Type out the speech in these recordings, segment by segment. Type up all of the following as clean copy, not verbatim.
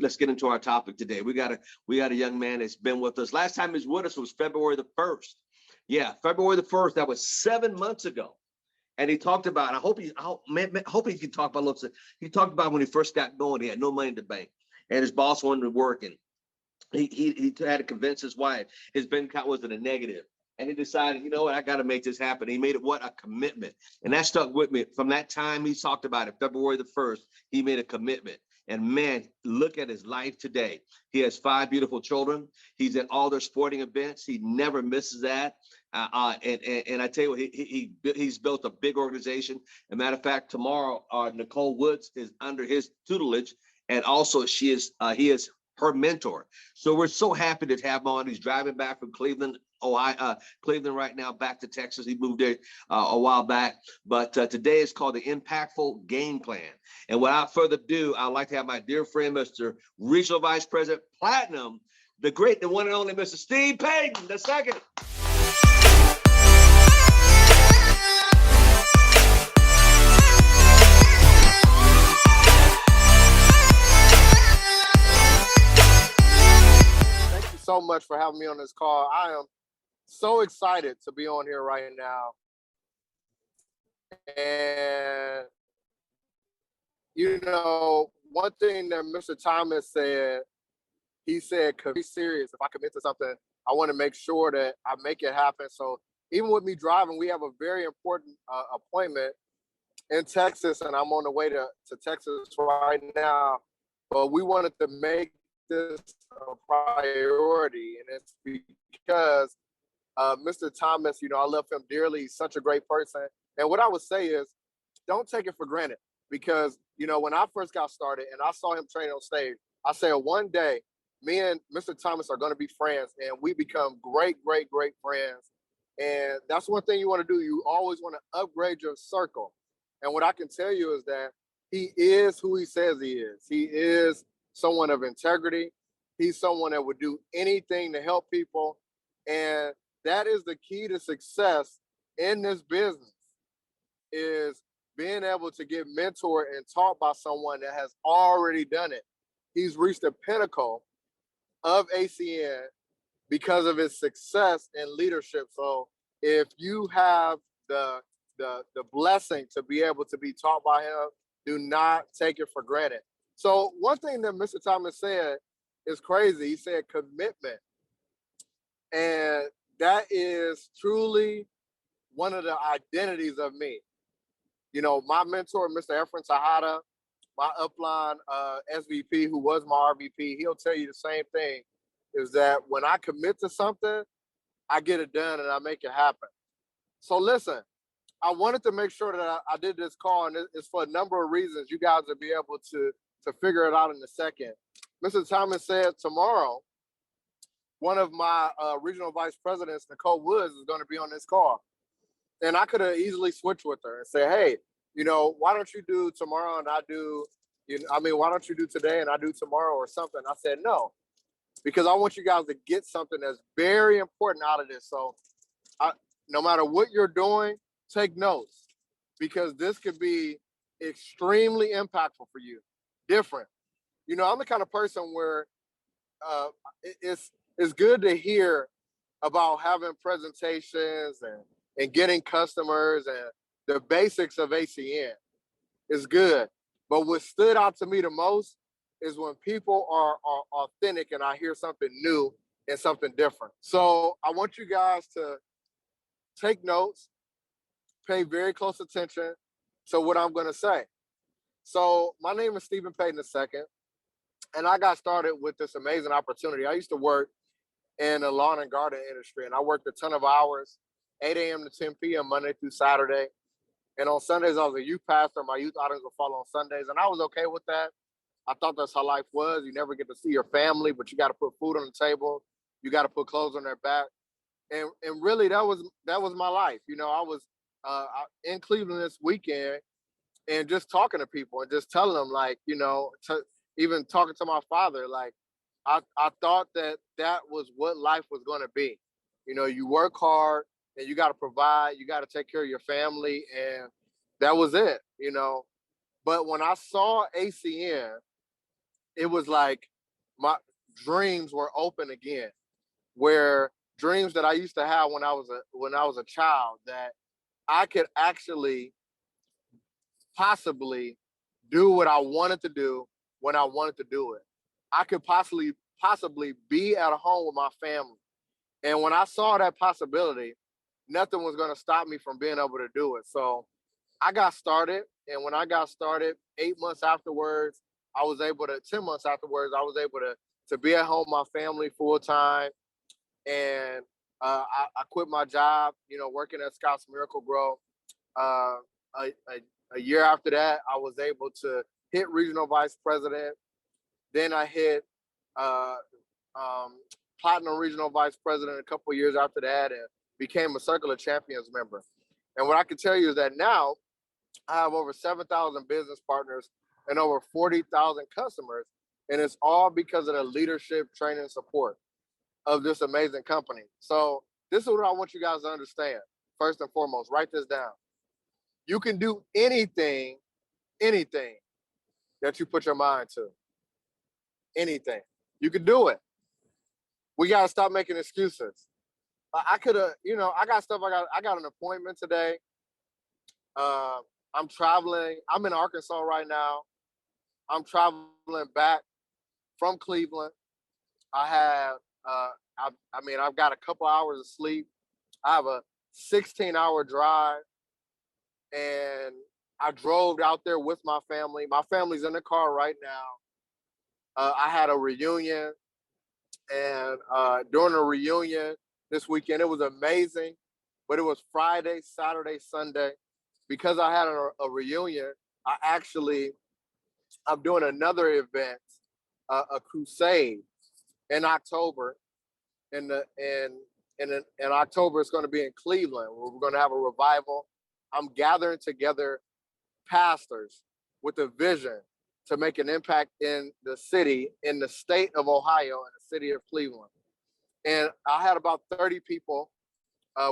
let's get into our topic today. We got a young man that's been with us. Last time he was with us was February the 1st. Yeah, February the 1st. That was 7 months ago. And he talked about, hope he can talk about a little. He talked about when he first got going, he had no money in the bank, and his boss wanted to work, and he had to convince his wife. His bank account wasn't a negative, and he decided, you know what, I got to make this happen. He made it a commitment, and that stuck with me from that time. He talked about it, February the 1st. He made a commitment. And man, look at his life today. He has 5 beautiful children. He's at all their sporting events. He never misses that. And I tell you what, he's built a big organization. As a matter of fact, tomorrow, Nicole Woods is under his tutelage, and also he is her mentor. So we're so happy to have him on. He's driving back from Cleveland, Cleveland right now, back to Texas. He moved there a while back, but today is called the Impactful Game Plan. And without further ado, I'd like to have my dear friend, Mr. Regional Vice President Platinum, the great, the one and only Mr. Steve Payten II. So much for having me on this call. I am so excited to be on here right now. And, you know, one thing that Mr. Thomas said, he said, be serious. If I commit to something, I want to make sure that I make it happen. So even with me driving, we have a very important appointment in Texas, and I'm on the way to Texas right now. But we wanted to make this a priority, and it's because Mr. Thomas, you know, I love him dearly. He's such a great person. And what I would say is, don't take it for granted, because, you know, when I first got started and I saw him train on stage, I said, one day, me and Mr. Thomas are going to be friends, and we become great, great, great friends. And that's one thing you want to do. You always want to upgrade your circle. And what I can tell you is that he is who he says he is. He is someone of integrity. He's someone that would do anything to help people. And that is the key to success in this business, is being able to get mentored and taught by someone that has already done it. He's reached the pinnacle of ACN because of his success and leadership. So if you have the blessing to be able to be taught by him, do not take it for granted. So one thing that Mr. Thomas said is crazy. He said commitment. And that is truly one of the identities of me. You know, my mentor, Mr. Efren Tejada, my upline SVP, who was my RVP, he'll tell you the same thing, is that when I commit to something, I get it done and I make it happen. So listen, I wanted to make sure that I did this call, and it's for a number of reasons. You guys will be able to figure it out in a second. Mr. Thomas said tomorrow, one of my regional vice presidents, Nicole Woods, is going to be on this call. And I could have easily switched with her and say, hey, you know, why don't you do tomorrow and I do, why don't you do today and I do tomorrow or something? I said, no, because I want you guys to get something that's very important out of this. So no matter what you're doing, take notes, because this could be extremely impactful for you. Different. You know, I'm the kind of person where it's good to hear about having presentations and getting customers and the basics of ACN. Is good. But what stood out to me the most is when people are authentic and I hear something new and something different. So I want you guys to take notes, pay very close attention to what I'm going to say. So my name is Stephen Payten II, and I got started with this amazing opportunity. I used to work in the lawn and garden industry, and I worked a ton of hours, 8 a.m. to 10 p.m. Monday through Saturday. And on Sundays, I was a youth pastor. My youth items would fall on Sundays, and I was okay with that. I thought that's how life was. You never get to see your family, but you got to put food on the table. You got to put clothes on their back. And really, that was my life. You know, I was in Cleveland this weekend and just talking to people and just telling them, like, you know, even talking to my father, like, I thought that was what life was going to be. You know, you work hard and you got to provide, you got to take care of your family, and that was it, you know. But when I saw ACN, it was like my dreams were open again, where dreams that I used to have when I was a child, that I could actually possibly do what I wanted to do when I wanted to do it. I could possibly be at home with my family. And when I saw that possibility, nothing was going to stop me from being able to do it. So I got started. And when I got started, 8 months afterwards, 10 months afterwards, I was able to be at home with my family full time. And I quit my job, working at Scott's Miracle Grow. Uh, a year after that, I was able to hit regional vice president. Then I hit uh, platinum regional vice president a couple of years after that, and became a Circle of Champions member. And what I can tell you is that now I have over 7,000 business partners and over 40,000 customers. And it's all because of the leadership, training, and support of this amazing company. So this is what I want you guys to understand. First and foremost, write this down. You can do anything that you put your mind to. Anything. You can do it. We got to stop making excuses. I could have, I got stuff. I got an appointment today. I'm traveling. I'm in Arkansas right now. I'm traveling back from Cleveland. I've got a couple hours of sleep. I have a 16-hour drive, and I drove out there with my family. My family's in the car right now. I had a reunion, and during the reunion this weekend, it was amazing, but it was Friday, Saturday, Sunday. Because I had a reunion, I'm doing another event, a crusade in October. In October, it's going to be in Cleveland, where we're going to have a revival. I'm gathering together pastors with a vision to make an impact in the city, in the state of Ohio, and the city of Cleveland. And I had about 30 people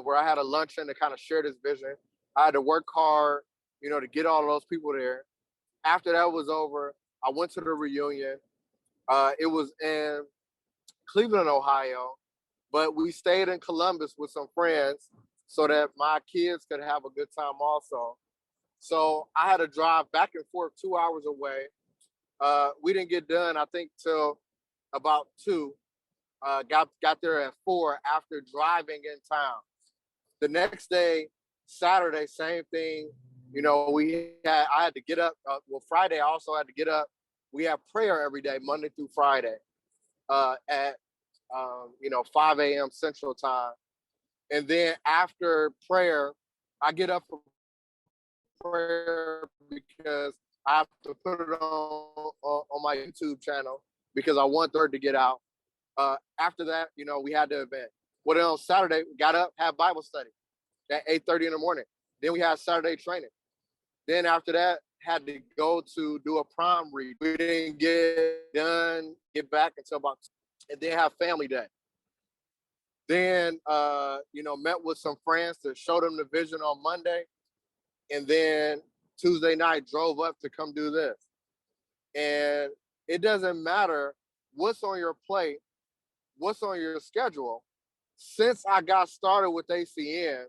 where I had a luncheon to kind of share this vision. I had to work hard, to get all of those people there. After that was over, I went to the reunion. It was in Cleveland, Ohio, but we stayed in Columbus with some friends so that my kids could have a good time also. So I had to drive back and forth 2 hours away. We didn't get done, I think, till about 2. Got there at 4 after driving in town. The next day, Saturday, same thing. I had to get up. Friday, I also had to get up. We have prayer every day, Monday through Friday, at 5 a.m. Central Time. And then after prayer, I get up for prayer because I have to put it on my YouTube channel because I want Third to get out. After that, we had the event. Well, then on Saturday, we got up, had Bible study at 8:30 in the morning. Then we had Saturday training. Then after that, had to go to do a prom read. We didn't get back until about, and then have family day. Then, met with some friends to show them the vision on Monday. And then Tuesday night, drove up to come do this. And it doesn't matter what's on your plate, what's on your schedule. Since I got started with ACN,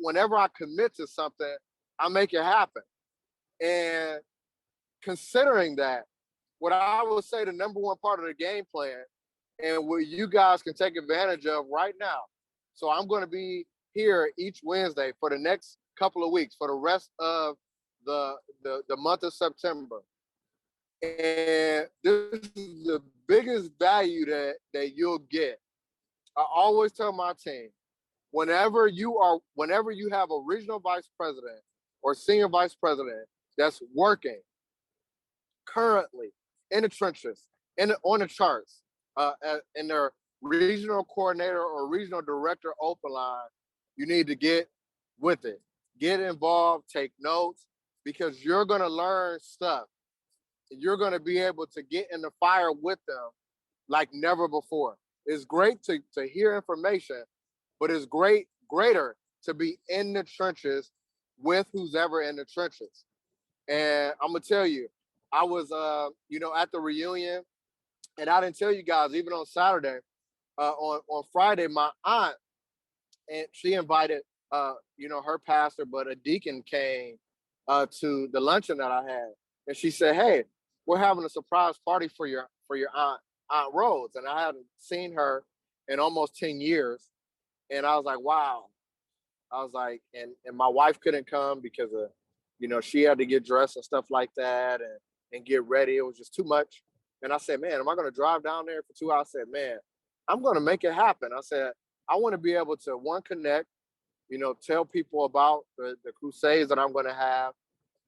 whenever I commit to something, I make it happen. And considering that, what I would say the number one part of the game plan and what you guys can take advantage of right now. So I'm going to be here each Wednesday for the next couple of weeks, for the rest of the month of September. And this is the biggest value that you'll get. I always tell my team, whenever you have a regional vice president or senior vice president that's working currently in the trenches, on the charts, in their regional coordinator or regional director open line, you need to get with it. Get involved, take notes, because you're going to learn stuff. You're going to be able to get in the fire with them like never before. It's great to hear information, but it's greater to be in the trenches with who's ever in the trenches. And I'm going to tell you, I was, at the reunion, and I didn't tell you guys, even on Saturday, on Friday, my aunt, and she invited, her pastor, but a deacon came to the luncheon that I had, and she said, "Hey, we're having a surprise party for your Aunt Rose," and I hadn't seen her in almost 10 years, and I was like, "Wow." I was like, and my wife couldn't come because of, she had to get dressed and stuff like that, and get ready. It was just too much. And I said, "Man, am I going to drive down there for 2 hours?" I said, "Man, I'm going to make it happen." I said, "I want to be able to, one, connect, tell people about the crusades that I'm going to have.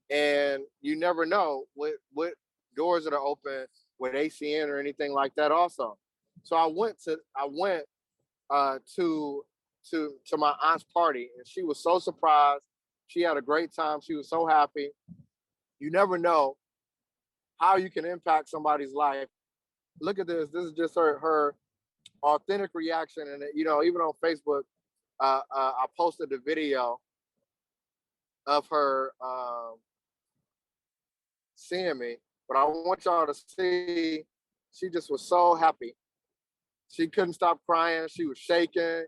And you never know what doors that are open with ACN or anything like that also." So I went to my aunt's party, and she was so surprised. She had a great time. She was so happy. You never know how you can impact somebody's life. Look at this. This is just her authentic reaction. And even on Facebook, I posted the video of her seeing me. But I want y'all to see, she just was so happy. She couldn't stop crying. She was shaking.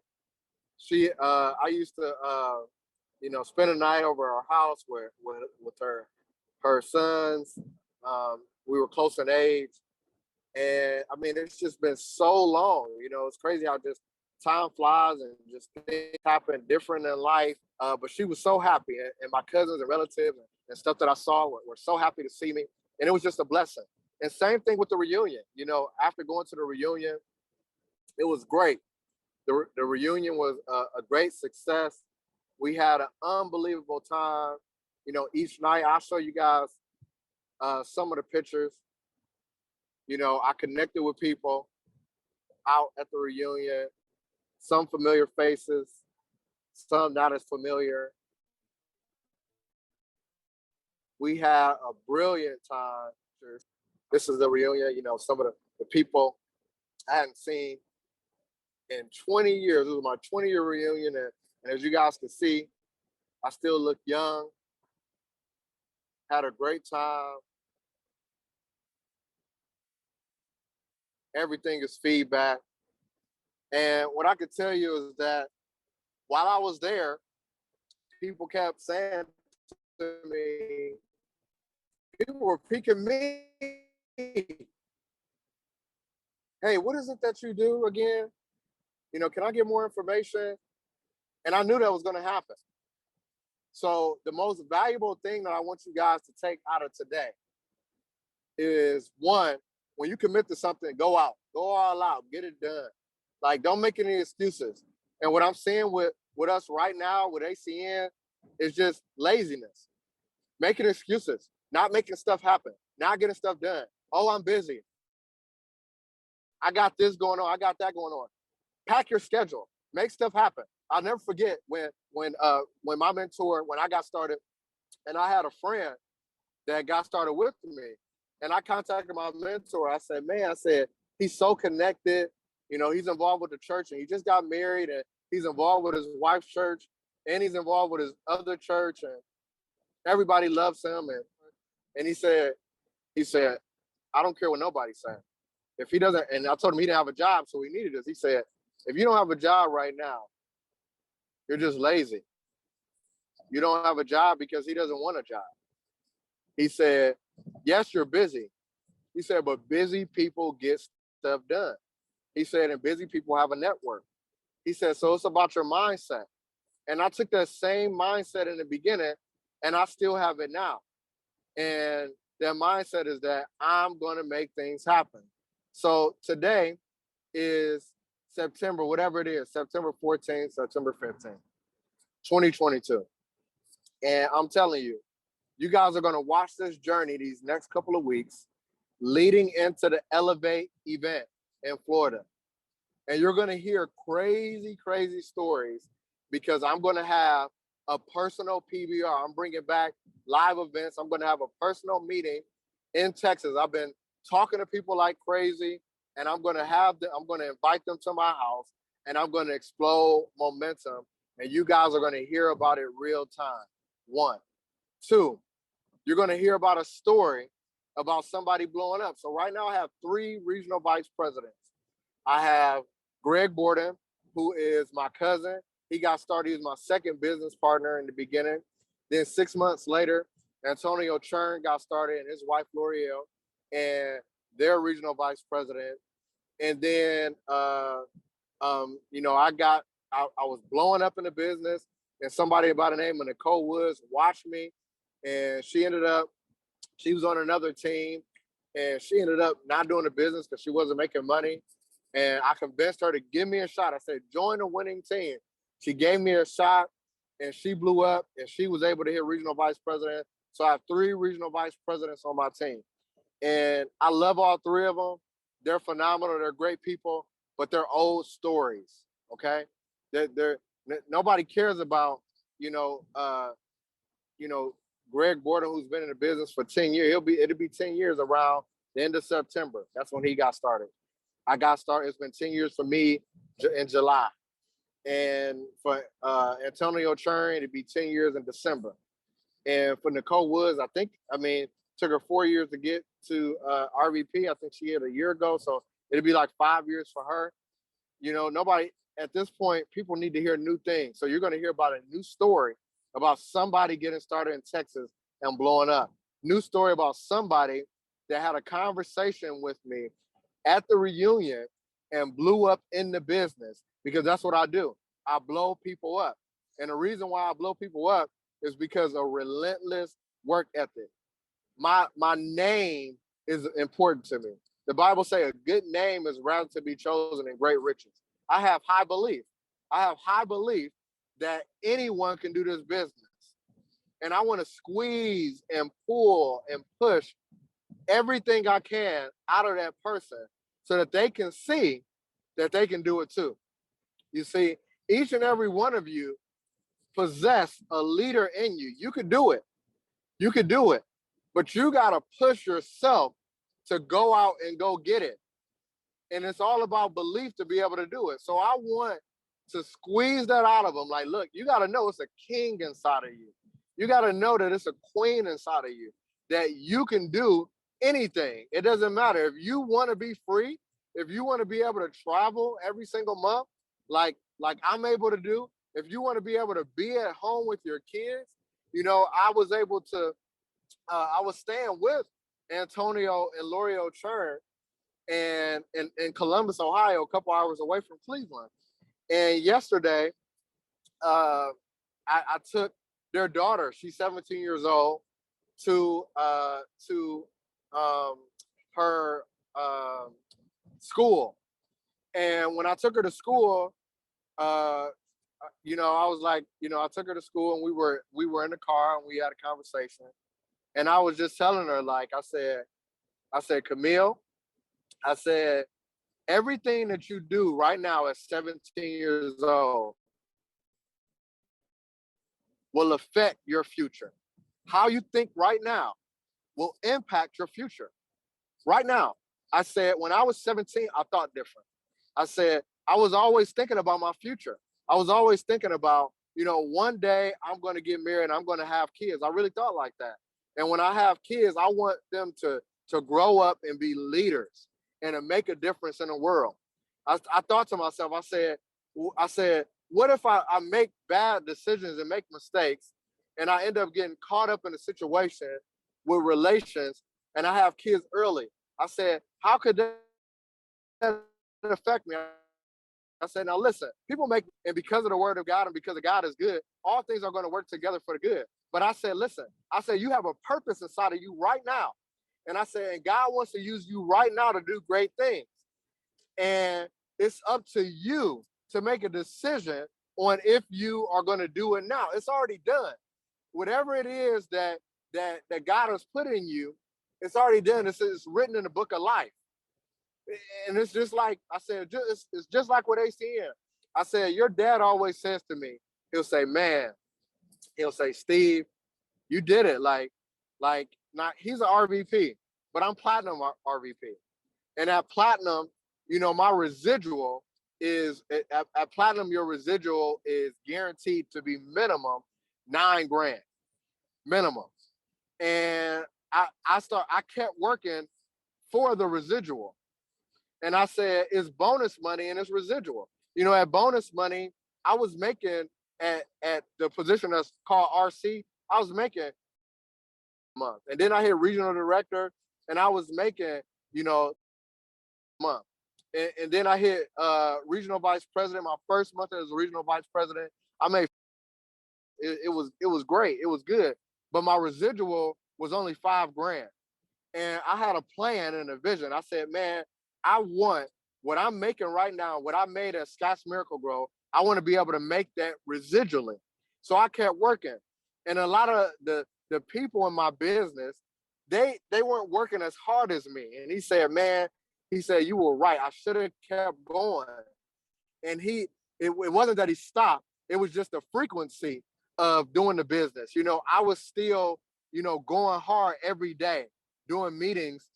I used to, spend a night over her house with her sons. We were close in age, and I mean, it's just been so long. It's crazy how just time flies and just things happen different in life. But she was so happy, and my cousins and relatives and stuff that I saw were so happy to see me, and it was just a blessing. And same thing with the reunion. After going to the reunion, it was great. The reunion was a great success. We had an unbelievable time. Each night I'll show you guys some of the pictures. I connected with people out at the reunion, some familiar faces, some not as familiar. We had a brilliant time. This is the reunion, some of the people I hadn't seen in 20 years. It was my 20-year reunion, and as you guys can see, I still look young. Had a great time. Everything is feedback. And what I could tell you is that while I was there, people kept saying to me, people were picking me. "Hey, what is it that you do again? Can I get more information?" And I knew that was going to happen. So the most valuable thing that I want you guys to take out of today is, one, when you commit to something, go all out, get it done. Like, don't make any excuses. And what I'm seeing with us right now with ACN is just laziness, making excuses, not making stuff happen, not getting stuff done. "Oh, I'm busy. I got this going on. I got that going on." Pack your schedule, make stuff happen. I'll never forget when my mentor, when I got started, and I had a friend that got started with me, and I contacted my mentor. I said, "Man," I said, "he's so connected. He's involved with the church, and he just got married, and he's involved with his wife's church, and he's involved with his other church, and everybody loves him." And he said, "I don't care what nobody's saying. If he doesn't," and I told him he didn't have a job, so he needed this. He said, "If you don't have a job right now, you're just lazy. You don't have a job because he doesn't want a job." He said, "Yes, you're busy." He said, "But busy people get stuff done." He said, "And busy people have a network." He said, "So it's about your mindset." And I took that same mindset in the beginning, and I still have it now. And that mindset is that I'm going to make things happen. So today is September, whatever it is, September 14th, September 15th, 2022. And I'm telling you, you guys are going to watch this journey these next couple of weeks leading into the Elevate event in Florida. And you're going to hear crazy, crazy stories because I'm going to have a personal PBR. I'm bringing back live events. I'm going to have a personal meeting in Texas. I've been talking to people like crazy, and I'm going to invite them to my house, and I'm going to explode momentum, and you guys are going to hear about it real time. One. Two, you're going to hear about a story about somebody blowing up. So right now I have 3 regional vice presidents. I have Greg Borden, who is my cousin. He got started. He was my second business partner in the beginning. Then 6 months later, Antonio Churn got started and his wife L'Oreal, and their regional vice president. And then, you know, I was blowing up in the business, and somebody by the name of Nicole Woods watched me, and she was on another team, and she ended up not doing the business because she wasn't making money. And I convinced her to give me a shot. I said, join the winning team. She gave me a shot, and she blew up, and she was able to hit regional vice president. So I have 3 regional vice presidents on my team. And I love all 3 of them. They're phenomenal. They're great people, but they're old stories, okay? Nobody cares about, you know, Greg Borden, who's been in the business for 10 years. It'll be 10 years around the end of September. That's when he got started. I got started. It's been 10 years for me in July. And for Antonio Churn, it'd be 10 years in December. And for Nicole Woods, took her 4 years to get to RVP. I think she hit a year ago. So it'd be like 5 years for her. You know, nobody, at this point, people need to hear new things. So you're going to hear about a new story about somebody getting started in Texas and blowing up. New story about somebody that had a conversation with me at the reunion and blew up in the business, because that's what I do. I blow people up. And the reason why I blow people up is because of relentless work ethic. My name is important to me. The Bible says a good name is rather to be chosen than great riches. I have high belief. I have high belief that anyone can do this business. And I want to squeeze and pull and push everything I can out of that person so that they can see that they can do it too. You see, each and every one of you possess a leader in you. You could do it. You could do it. But you got to push yourself to go out and go get it. And it's all about belief to be able to do it. So I want to squeeze that out of them. Like, look, you got to know it's a king inside of you. You got to know that it's a queen inside of you, that you can do anything. It doesn't matter. If you want to be free, if you want to be able to travel every single month, like I'm able to do, if you want to be able to be at home with your kids, you know, I was able to, I was staying with Antonio and L'Oreal Churn and in Columbus, Ohio, a couple hours away from Cleveland. And yesterday, I took their daughter, she's 17 years old, to her school. And when I took her to school, you know, I was like, you know, I took her to school and we were in the car and we had a conversation. And I was just telling her, like, I said, Camille, I said, everything that you do right now at 17 years old will affect your future. How you think right now will impact your future. Right now, I said, when I was 17, I thought different. I said, I was always thinking about my future. I was always thinking about, you know, one day I'm going to get married and I'm going to have kids. I really thought like that. And when I have kids, I want them to grow up and be leaders and to make a difference in the world. I thought to myself, I said, what if I make bad decisions and make mistakes and I end up getting caught up in a situation with relations and I have kids early? I said, how could that affect me? I said, now listen, people make, and because of the word of God and because of God is good, all things are going to work together for the good. But I said, listen, I said, you have a purpose inside of you right now. And I said, and God wants to use you right now to do great things. And it's up to you to make a decision on if you are going to do it now. It's already done. Whatever it is that God has put in you, it's already done. It's written in the book of life. And it's just like, I said, it's just like with ACN. I said, your dad always says to me, he'll say, Steve, you did it. Like, not, he's an RVP, but I'm platinum RVP. And at platinum, you know, my residual is, at platinum, your residual is guaranteed to be minimum $9,000, minimum. And I kept working for the residual. And I said, it's bonus money and it's residual. You know, at bonus money, I was making at the position that's called RC, I was making a month. And then I hit regional director and I was making, you know, a month. And then I hit regional vice president. My first month as a regional vice president, I made it was great. It was good. But my residual was only $5,000. And I had a plan and a vision. I said, man, I want what I'm making right now, what I made at Scott's Miracle Grow, I want to be able to make that residually. So I kept working. And a lot of the people in my business, they weren't working as hard as me. And he said, man, he said, you were right. I should have kept going. And it wasn't that he stopped. It was just the frequency of doing the business. You know, I was still, you know, going hard every day, doing meetings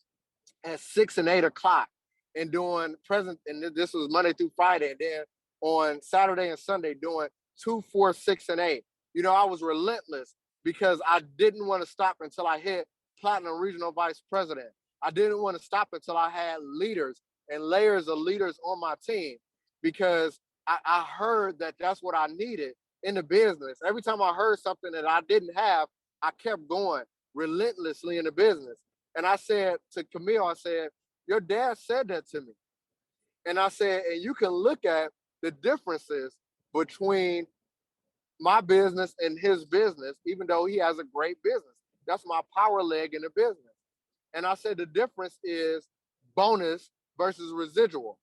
at 6 and 8 o'clock and doing present. And this was Monday through Friday. And then on Saturday and Sunday doing 2, 4, 6, and 8. You know, I was relentless because I didn't want to stop until I hit Platinum Regional Vice President. I didn't want to stop until I had leaders and layers of leaders on my team because I heard that that's what I needed in the business. Every time I heard something that I didn't have, I kept going relentlessly in the business. And I said to Camille, I said, your dad said that to me. And I said, and you can look at the differences between my business and his business, even though he has a great business. That's my power leg in the business. And I said, the difference is bonus versus residual.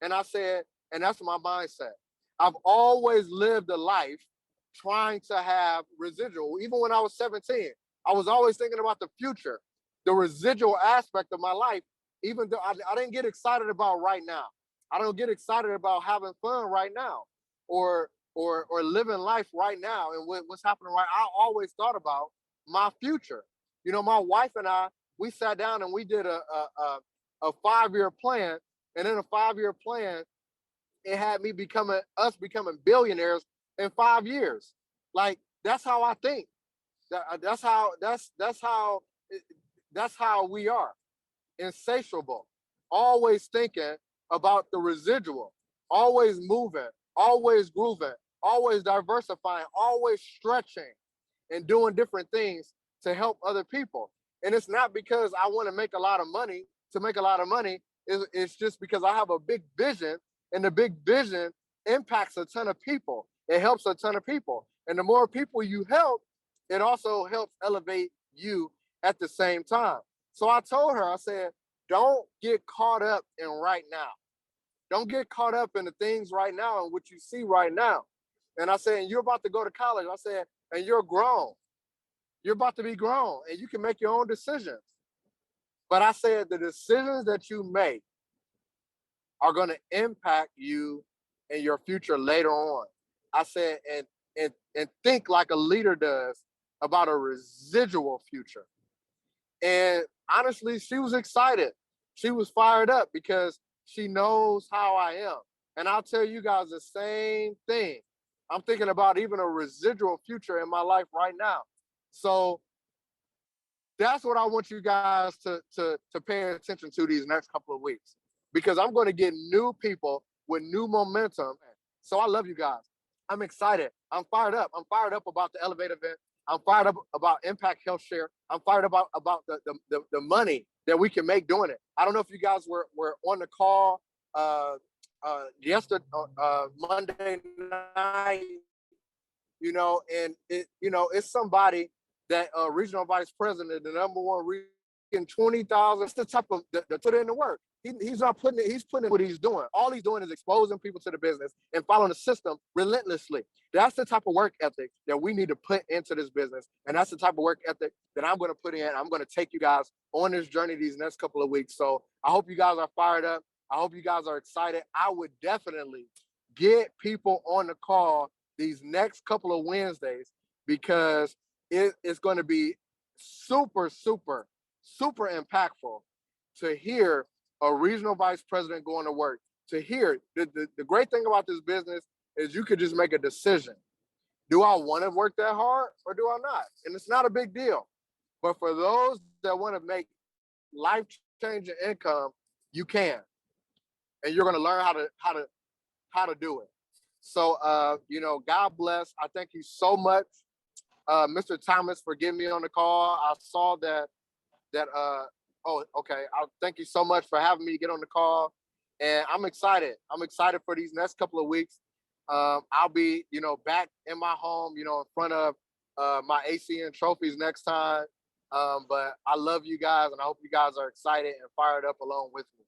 And I said, and that's my mindset. I've always lived a life trying to have residual. Even when I was 17, I was always thinking about the future, the residual aspect of my life, even though I didn't get excited about right now. I don't get excited about having fun right now or living life right now and what's happening right. I always thought about my future. You know, my wife and I, we sat down and we did a 5-year plan. And in a 5-year plan, it had me becoming billionaires in 5 years. Like, that's how I think. That's how we are. Insatiable, always thinking about the residual, always moving, always grooving, always diversifying, always stretching and doing different things to help other people. And it's not because I want to make a lot of money to make a lot of money. It's just because I have a big vision, and the big vision impacts a ton of people. It helps a ton of people. And the more people you help, it also helps elevate you at the same time. So I told her, I said, don't get caught up in right now. Don't get caught up in the things right now and what you see right now. And I said, and you're about to go to college. I said, and you're grown. You're about to be grown and you can make your own decisions. But I said, the decisions that you make are going to impact you and your future later on. I said, and think like a leader does about a residual future. And honestly, she was excited. She was fired up because she knows how I am. And I'll tell you guys the same thing. I'm thinking about even a residual future in my life right now. So that's what I want you guys to pay attention to these next couple of weeks, because I'm going to get new people with new momentum. So I love you guys. I'm excited. I'm fired up. I'm fired up about the Elevate event. I'm fired up about Impact Health Share. I'm fired about the money that we can make doing it. I don't know if you guys were on the call yesterday, Monday night, you know, and it's somebody that regional vice president, the number one in 20,000. It's the type of that put in the work. He's not putting it. He's putting what he's doing. All he's doing is exposing people to the business and following the system relentlessly. That's the type of work ethic that we need to put into this business, and that's the type of work ethic that I'm going to put in. I'm going to take you guys on this journey these next couple of weeks. So I hope you guys are fired up. I hope you guys are excited. I would definitely get people on the call these next couple of Wednesdays, because it's going to be super, super, super impactful to hear a regional vice president going to work, to hear the great thing about this business is you could just make a decision. Do I want to work that hard or do I not? And it's not a big deal. But for those that want to make life-changing income, you can, and you're going to learn how to do it. So, God bless. I thank you so much, Mr. Thomas, for getting me on the call. I saw that. Oh, okay. I thank you so much for having me get on the call, and I'm excited. I'm excited for these next couple of weeks. I'll be, back in my home, in front of my ACN trophies next time. But I love you guys, and I hope you guys are excited and fired up along with me.